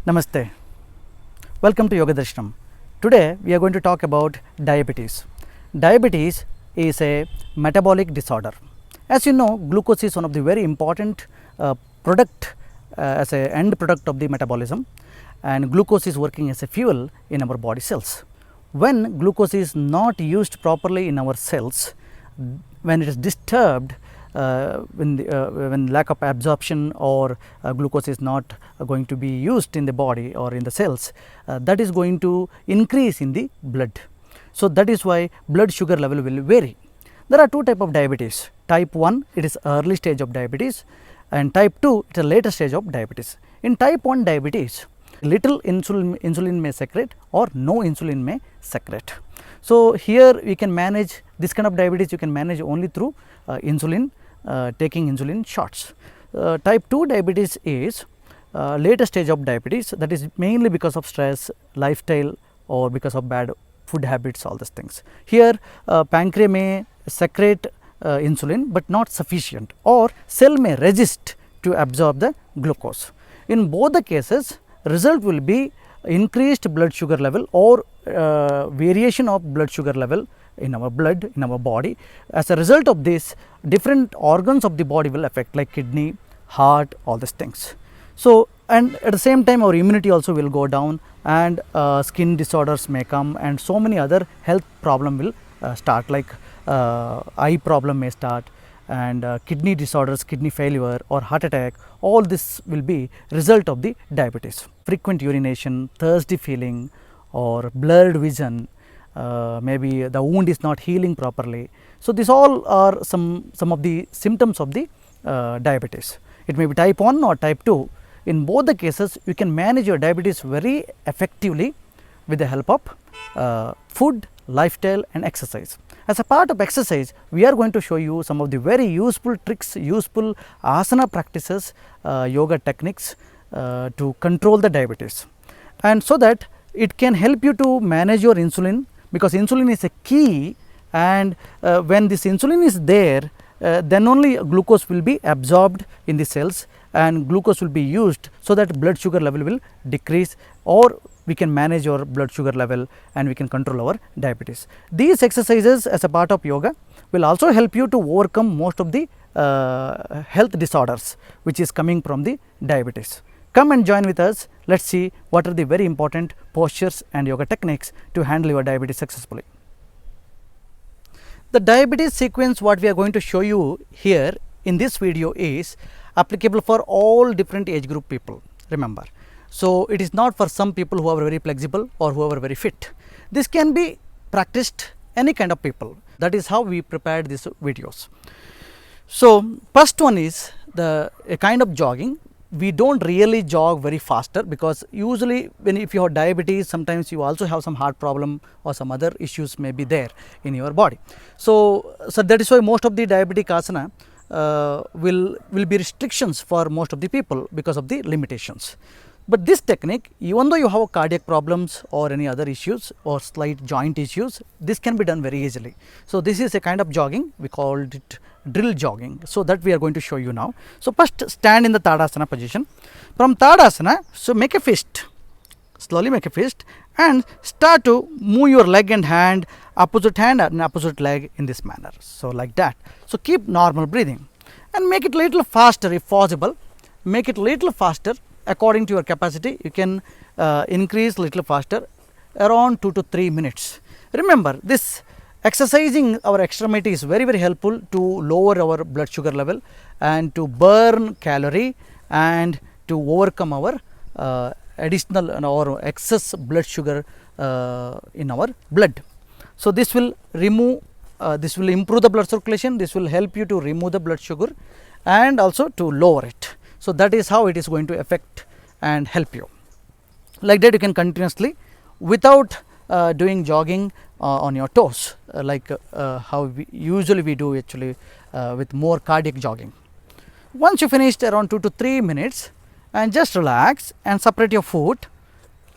Namaste. Welcome to Yoga Darshanam. Today we are going to talk about diabetes. Diabetes is a metabolic disorder. As you know, glucose is one of the very important product as a end product of the metabolism, and glucose is working as a fuel in our body cells. When glucose is not used properly in our cells, when it is disturbed, when lack of absorption or glucose is not going to be used in the body or in the cells, that is going to increase in the blood. So, that is why blood sugar level will vary. There are two types of diabetes. Type 1, it is early stage of diabetes, and type 2, it is a later stage of diabetes. In type 1 diabetes, little insulin may secrete or no insulin may secrete. So, here we can manage this kind of diabetes, you can manage only through insulin, taking insulin shots. Type 2 diabetes is later stage of diabetes, that is mainly because of stress, lifestyle, or because of bad food habits, all these things. Here pancreas may secrete insulin, but not sufficient, or cell may resist to absorb the glucose. In both the cases, result will be increased blood sugar level or variation of blood sugar level in our blood, in our body. As a result of this, different organs of the body will affect, like kidney, heart, all these things. So, and at the same time our immunity also will go down, and skin disorders may come, and so many other health problem will start, like eye problem may start, and kidney disorders, kidney failure or heart attack, all this will be result of the diabetes. Frequent urination, thirsty feeling, or blurred vision, maybe the wound is not healing properly. So, these all are some of the symptoms of the diabetes. It may be type 1 or type 2. In both the cases, you can manage your diabetes very effectively with the help of food, lifestyle and exercise. As a part of exercise, we are going to show you some of the very useful tricks, useful asana practices, yoga techniques to control the diabetes, and so that it can help you to manage your insulin, because insulin is a key, and when this insulin is there, then only glucose will be absorbed in the cells and glucose will be used, so that blood sugar level will decrease, or we can manage your blood sugar level and we can control our diabetes. These exercises as a part of yoga will also help you to overcome most of the health disorders which is coming from the diabetes. Come and join with us. Let us see what are the very important postures and yoga techniques to handle your diabetes successfully. The diabetes sequence what we are going to show you here in this video is applicable for all different age group people, remember. So, it is not for some people who are very flexible or who are very fit. This can be practiced any kind of people. That is how we prepared these videos. So, first one is a kind of jogging. We don't really jog very faster, because usually if you have diabetes, sometimes you also have some heart problem or some other issues may be there in your body. So that is why most of the diabetic asana will be restrictions for most of the people because of the limitations. But this technique, even though you have cardiac problems or any other issues or slight joint issues, this can be done very easily. So, this is a kind of jogging, we called it drill jogging. So, that we are going to show you now. So, first stand in the Tadasana position. From Tadasana, so make a fist, slowly make a fist and start to move your leg and hand and opposite leg in this manner. So, like that. So, keep normal breathing and make it little faster if possible, make it little faster. According to your capacity, you can increase little faster, around 2 to 3 minutes. Remember, this exercising our extremity is very helpful to lower our blood sugar level and to burn calorie and to overcome our additional or excess blood sugar in our blood. So, this will remove, this will improve the blood circulation, this will help you to remove the blood sugar and also to lower it. So, that is how it is going to affect and help you. Like that, you can continuously without doing jogging on your toes, like how we usually do actually with more cardiac jogging. Once you finished around 2 to 3 minutes, and just relax and separate your foot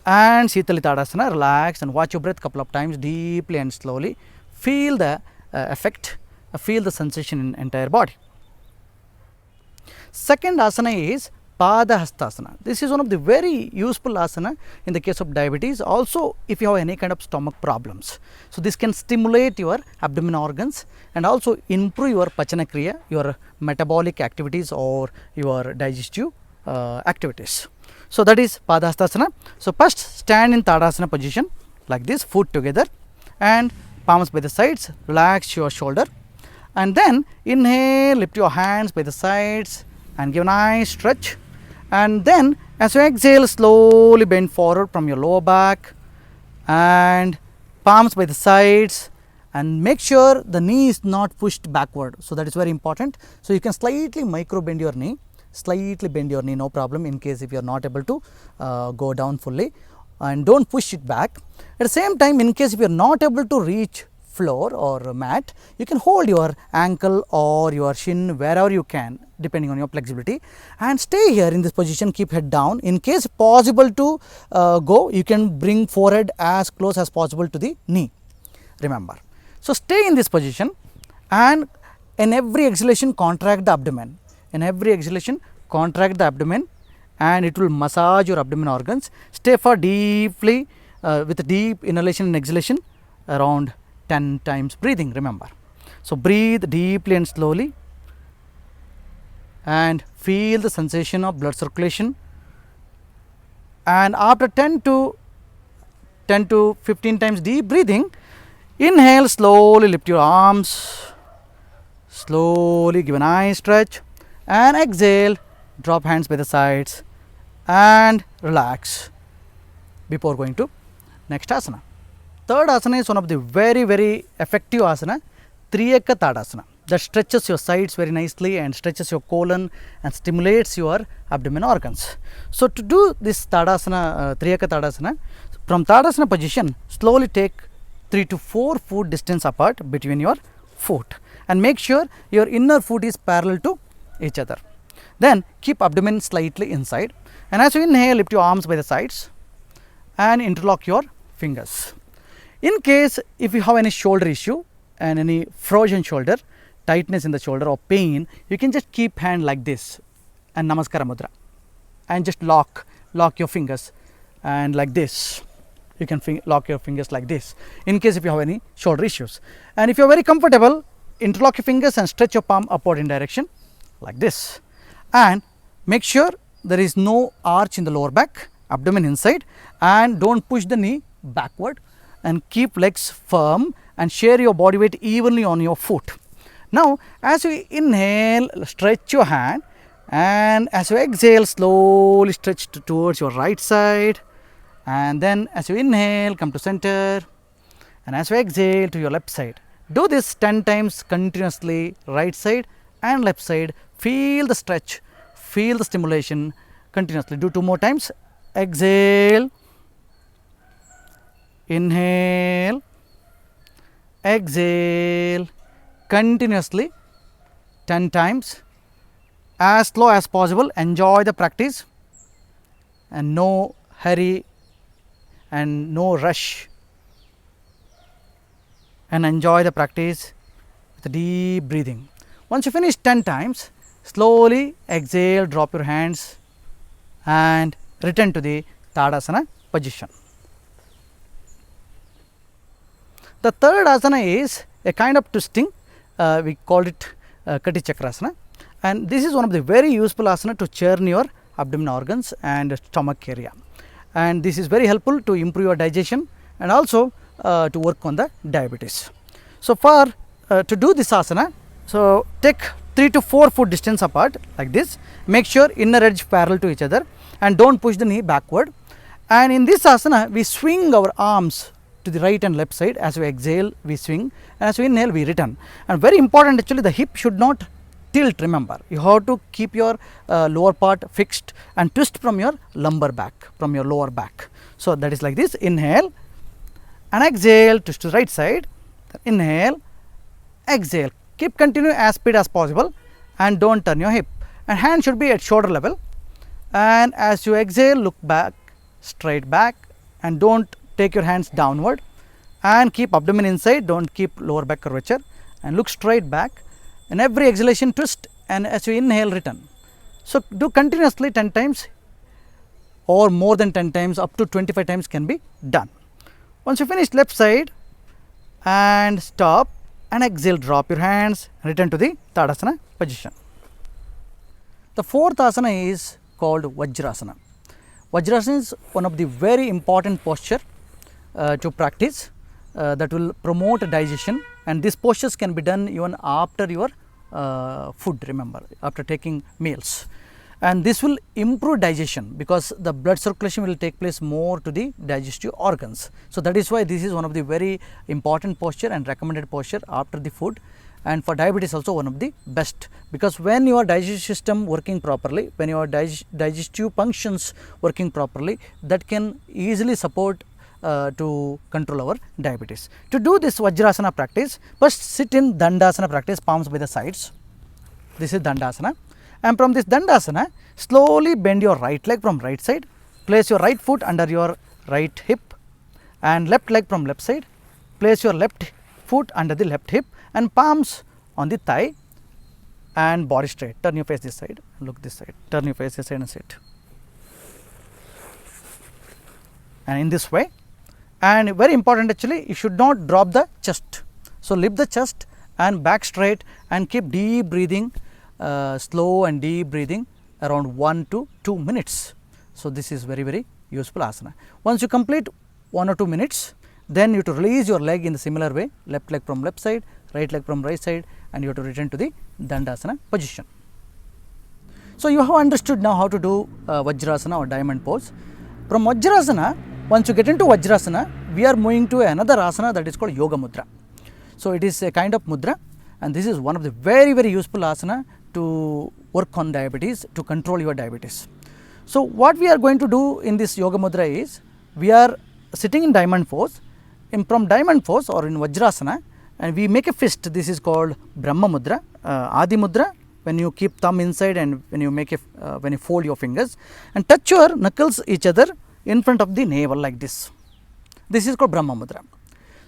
and Sitali Tadasana, relax and watch your breath couple of times deeply and slowly. Feel the effect, feel the sensation in entire body. Second asana is Padahastasana. This is one of the very useful asana in the case of diabetes. Also, if you have any kind of stomach problems. So, this can stimulate your abdominal organs and also improve your Pachana Kriya, your metabolic activities or your digestive activities. So, that is Padahastasana. So, first stand in Tadasana position like this, foot together and palms by the sides, relax your shoulder, and then inhale, lift your hands by the sides and give a nice stretch, and then as you exhale, slowly bend forward from your lower back and palms by the sides, and make sure the knee is not pushed backward. So, that is very important. So, you can slightly micro bend your knee, no problem, in case if you are not able to go down fully, and don't push it back. At the same time, in case if you are not able to reach floor or mat, you can hold your ankle or your shin wherever you can, depending on your flexibility, and stay here in this position, keep head down. In case possible to go, you can bring forehead as close as possible to the knee, remember. So, stay in this position, and in every exhalation contract the abdomen, and it will massage your abdominal organs. Stay for deeply with deep inhalation and exhalation around 10 times breathing, remember. So, breathe deeply and slowly and feel the sensation of blood circulation, and after 10 to 15 times deep breathing, inhale, slowly lift your arms, slowly give a nice stretch, and exhale, drop hands by the sides and relax before going to next asana. Third asana is one of the very effective asana, Triyaka Tadasana, that stretches your sides very nicely and stretches your colon and stimulates your abdominal organs. So, to do this Tadasana, Triyaka Tadasana, from Tadasana position, slowly take 3 to 4 foot distance apart between your foot, and make sure your inner foot is parallel to each other. Then keep abdomen slightly inside, and as you inhale, lift your arms by the sides and interlock your fingers. In case if you have any shoulder issue and any frozen shoulder, tightness in the shoulder or pain, you can just keep hand like this and Namaskara Mudra, and just lock your fingers, and like this you can lock your fingers like this, in case if you have any shoulder issues. And if you are very comfortable, interlock your fingers and stretch your palm upward in direction like this, and make sure there is no arch in the lower back, abdomen inside, and don't push the knee backward, and keep legs firm and share your body weight evenly on your foot. Now, as you inhale, stretch your hand, and as you exhale, slowly stretch towards your right side, and then as you inhale, come to center, and as you exhale to your left side. Do this 10 times continuously, right side and left side. Feel the stretch, feel the stimulation continuously. Do 2 more times. Exhale, inhale, exhale, continuously 10 times, as slow as possible. Enjoy the practice, and no hurry and no rush, and enjoy the practice with deep breathing. Once you finish 10 times, slowly exhale, drop your hands and return to the Tadasana position. The third asana is a kind of twisting, we call it Kati Chakrasana, and this is one of the very useful asana to churn your abdominal organs and stomach area, and this is very helpful to improve your digestion and also to work on the diabetes. So, for to do this asana, so take 3 to 4 foot distance apart like this, make sure inner edge parallel to each other, and don't push the knee backward. And in this asana, we swing our arms to the right and left side. As we exhale, we swing, and as we inhale, we return. And very important, actually, the hip should not tilt, remember. You have to keep your lower part fixed and twist from your lumbar back, from your lower back. So, that is like this. Inhale and exhale, twist to the right side, inhale, exhale. Keep continue as speed as possible, and don't turn your hip, and hand should be at shoulder level. And as you exhale, look back, straight back, and don't take your hands downward, and keep abdomen inside, don't keep lower back curvature, and look straight back. And every exhalation, twist, and as you inhale, return. So, do continuously 10 times or more than 10 times, up to 25 times can be done. Once you finish left side and stop and exhale, drop your hands, return to the Tadasana position. The fourth asana is called Vajrasana. Vajrasana is one of the very important posture to practice that will promote digestion, and these postures can be done even after your food, remember, after taking meals. And this will improve digestion because the blood circulation will take place more to the digestive organs. So, that is why this is one of the very important posture and recommended posture after the food, and for diabetes also one of the best, because when your digestive system working properly, when your digestive functions working properly, that can easily support to control our diabetes. To do this Vajrasana practice, first sit in Dandasana practice, palms by the sides. This is Dandasana, and from this Dandasana slowly bend your right leg from right side, place your right foot under your right hip and left leg from left side, place your left foot under the left hip and palms on the thigh and body straight. Turn your face this side, look this side, turn your face this side and sit. And in this way, and very important actually, you should not drop the chest. So, lift the chest and back straight and keep deep breathing, slow and deep breathing around 1 to 2 minutes. So, this is very useful asana. Once you complete 1 or 2 minutes, then you have to release your leg in the similar way, left leg from left side, right leg from right side, and you have to return to the Dandasana position. So, you have understood now how to do Vajrasana or diamond pose. From Vajrasana, once you get into Vajrasana, we are moving to another asana that is called Yoga Mudra. So, it is a kind of mudra, and this is one of the very useful asana to work on diabetes, to control your diabetes. So, what we are going to do in this Yoga Mudra is, we are sitting in diamond pose. From diamond pose or in Vajrasana, and we make a fist. This is called Brahma Mudra, Adi Mudra, when you keep thumb inside and when you make a when you fold your fingers and touch your knuckles each other in front of the navel like this. This is called Brahma Mudra.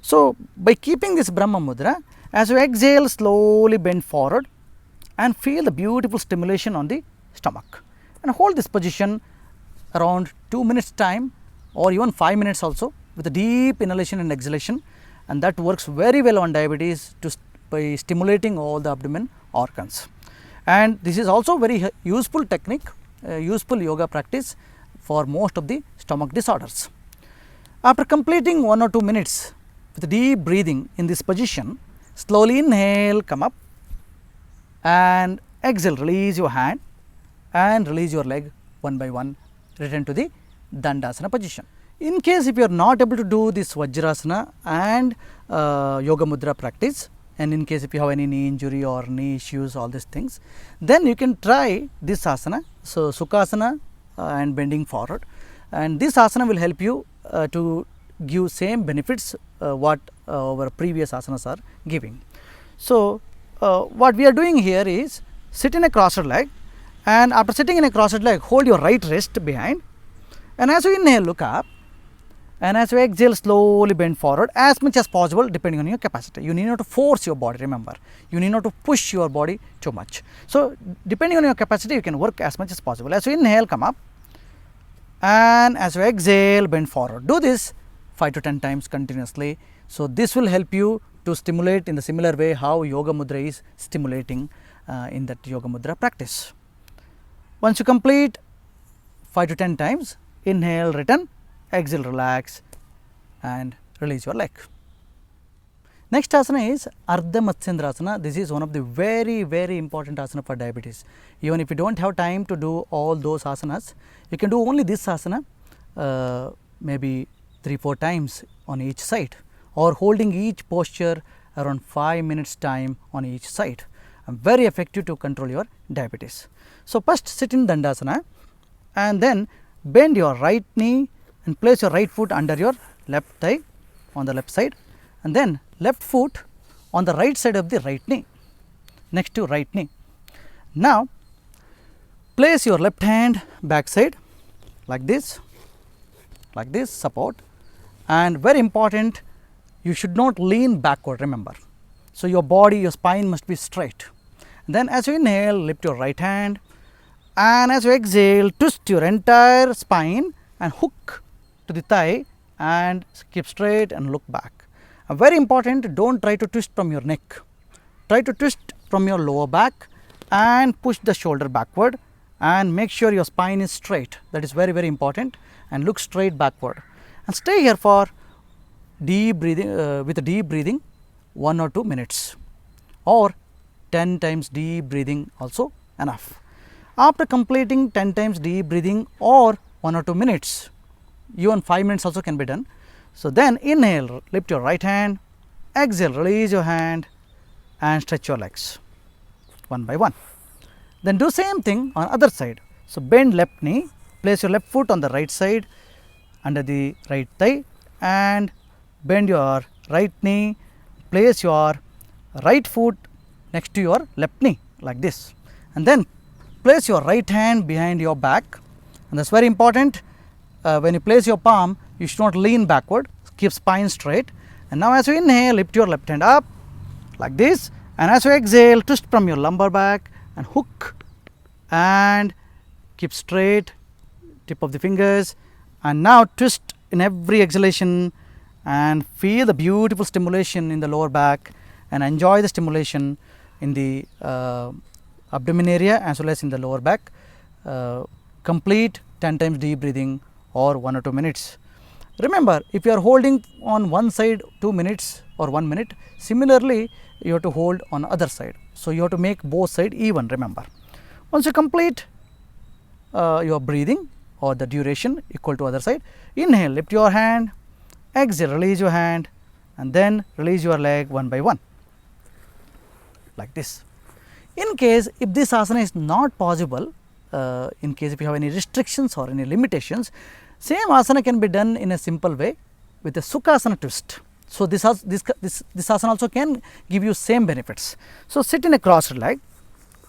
So, by keeping this Brahma Mudra, as you exhale, slowly bend forward and feel the beautiful stimulation on the stomach, and hold this position around 2 minutes time or even 5 minutes also, with a deep inhalation and exhalation, and that works very well on diabetes by stimulating all the abdomen organs. And this is also very useful technique, useful yoga practice for most of the stomach disorders. After completing 1 or 2 minutes with deep breathing in this position, slowly inhale, come up, and exhale, release your hand and release your leg one by one, return to the Dandasana position. In case if you are not able to do this Vajrasana and Yoga Mudra practice, and in case if you have any knee injury or knee issues, all these things, then you can try this asana. So, Sukhasana and bending forward, and this asana will help you to give same benefits what our previous asanas are giving. So, what we are doing here is sit in a crossed leg, and after sitting in a crossed leg, hold your right wrist behind, and as you inhale, look up, and as you exhale, slowly bend forward as much as possible depending on your capacity. You need not to force your body, remember, you need not to push your body too much. So, depending on your capacity, you can work as much as possible. As you inhale, come up, and as you exhale, bend forward. Do this 5 to 10 times continuously. So, this will help you to stimulate in the similar way how Yoga Mudra is stimulating in that Yoga Mudra practice. Once you complete 5 to 10 times, inhale, return, exhale, relax and release your leg. Next asana is Ardha Matsyendrasana. This is one of the very important asana for diabetes. Even if you do not have time to do all those asanas, you can do only this asana maybe 3-4 times on each side, or holding each posture around 5 minutes time on each side, and very effective to control your diabetes. So, first sit in Dandasana and then bend your right knee and place your right foot under your left thigh on the left side, and then left foot on the right side of the right knee, next to right knee. Now, place your left hand back side like this, support, and very important, you should not lean backward, remember. So, your body, your spine must be straight. And then as you inhale, lift your right hand and as you exhale, twist your entire spine and hook to the thigh and keep straight and look back. Very important, don't try to twist from your neck. Try to twist from your lower back and push the shoulder backward and make sure your spine is straight. That is very important, and look straight backward and stay here for deep breathing with deep breathing 1 or 2 minutes, or 10 times deep breathing also enough. After completing 10 times deep breathing or 1 or 2 minutes, even 5 minutes also can be done. So, then inhale, lift your right hand, exhale, release your hand and stretch your legs one by one. Then do same thing on other side. So, bend left knee, place your left foot on the right side under the right thigh and bend your right knee, place your right foot next to your left knee like this, and then place your right hand behind your back, and that is very important. When you place your palm, you should not lean backward, keep spine straight. And now as you inhale, lift your left hand up like this, and as you exhale, twist from your lumbar back and hook and keep straight, tip of the fingers, and now twist in every exhalation and feel the beautiful stimulation in the lower back and enjoy the stimulation in the abdomen area as well as in the lower back. Complete 10 times deep breathing or 1 or 2 minutes. Remember, if you are holding on one side 2 minutes or 1 minute, similarly you have to hold on other side. So, you have to make both sides even, remember. Once you complete your breathing or the duration equal to other side, inhale, lift your hand, exhale, release your hand and then release your leg one by one like this. In case if this asana is not possible, in case if you have any restrictions or any limitations, same asana can be done in a simple way with a Sukhasana twist. So, this asana also can give you same benefits. So, sit in a crossed leg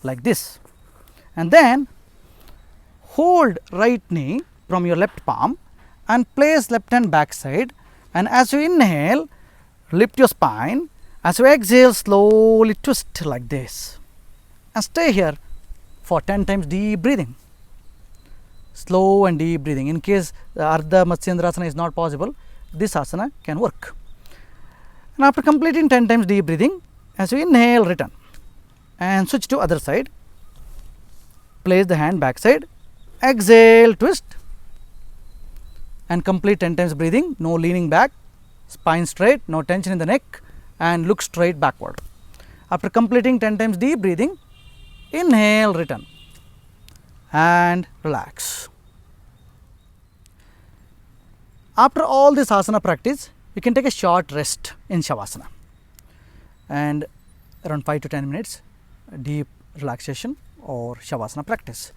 like this and then hold right knee from your left palm and place left hand back side, and as you inhale, lift your spine, as you exhale, slowly twist like this and stay here for 10 times deep breathing, slow and deep breathing. In case the Ardha Matsyendrasana is not possible, this asana can work. And after completing 10 times deep breathing, as you inhale, return and switch to other side, place the hand back side, exhale, twist and complete 10 times breathing, no leaning back, spine straight, no tension in the neck and look straight backward. After completing 10 times deep breathing, inhale, return and relax. After all this asana practice, you can take a short rest in Shavasana and around 5 to 10 minutes deep relaxation or Shavasana practice.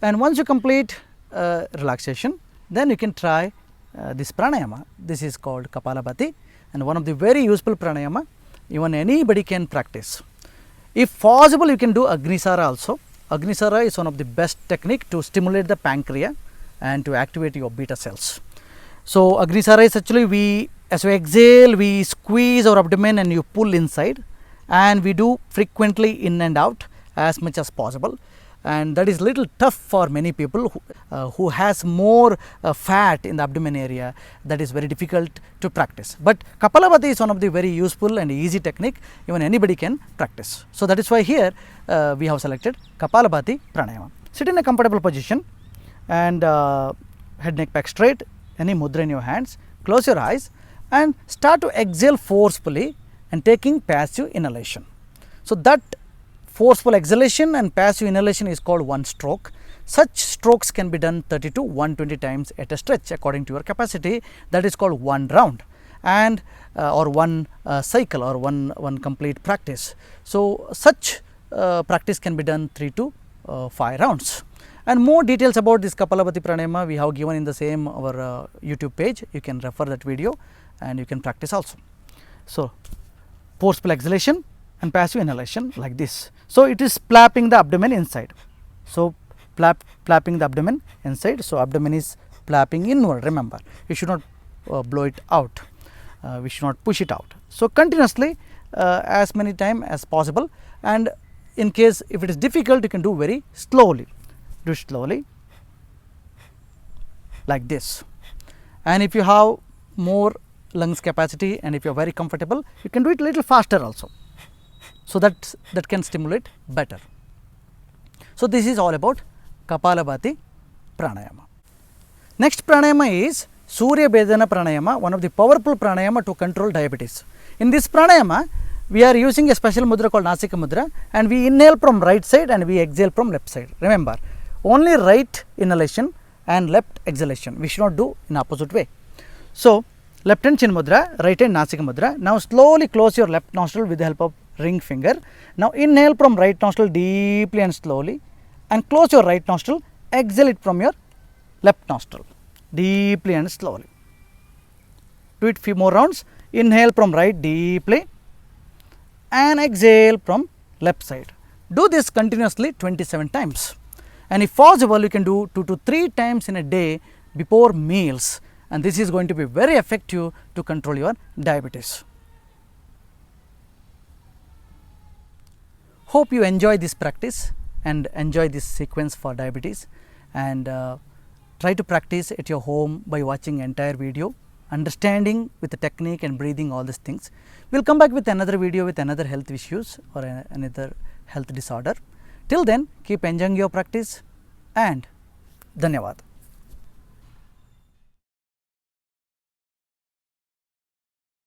And once you complete relaxation, then you can try this pranayama. This is called Kapalabhati and one of the very useful pranayama, even anybody can practice. If possible, you can do Agnisara also. Agnisara is one of the best technique to stimulate the pancreas and to activate your beta cells. So, Agnisara is actually as we exhale, we squeeze our abdomen and you pull inside, and we do frequently in and out as much as possible, and that is little tough for many people who has more fat in the abdomen area. That is very difficult to practice, but Kapalabhati is one of the very useful and easy technique, even anybody can practice. So, that is why here we have selected Kapalabhati pranayama. Sit in a comfortable position and head neck back straight, any mudra in your hands, close your eyes and start to exhale forcefully and taking passive inhalation. So, that forceful exhalation and passive inhalation is called one stroke. Such strokes can be done 30 to 120 times at a stretch according to your capacity. That is called one round and or one cycle or one complete practice. So, such practice can be done 3 to 5 rounds. And more details about this Kapalabhati pranayama we have given in the same our YouTube page. You can refer that video and you can practice also. So, forceful exhalation and passive inhalation like this. So, it is flapping the abdomen inside. So, flapping the abdomen inside. So, abdomen is flapping inward, remember, you should not blow it out, we should not push it out. So, continuously as many time as possible, and in case if it is difficult, you can do very slowly. do it slowly like this. And if you have more lungs capacity and if you are very comfortable, you can do it a little faster also. So that can stimulate better. So this is all about Kapalabhati pranayama. Next pranayama is Surya Bedana pranayama, one of the powerful pranayama to control diabetes. In this pranayama, we are using a special mudra called Nasika mudra, and we inhale from right side and we exhale from left side. Remember, only right inhalation and left exhalation. We should not do in opposite way. So left hand chin mudra, right hand Nasika mudra. Now slowly close your left nostril with the help of ring finger. Now inhale from right nostril deeply and slowly, and close your right nostril. Exhale it from your left nostril deeply and slowly. Do it few more rounds. Inhale from right deeply and exhale from left side. Do this continuously 27 times, and if possible you can do 2 to 3 times in a day before meals, and this is going to be very effective to control your diabetes. Hope you enjoy this practice and enjoy this sequence for diabetes, and try to practice at your home by watching entire video, understanding with the technique and breathing all these things. We will come back with another video with another health issues or another health disorder. Till then, keep enjoying your practice, and Dhanyavad.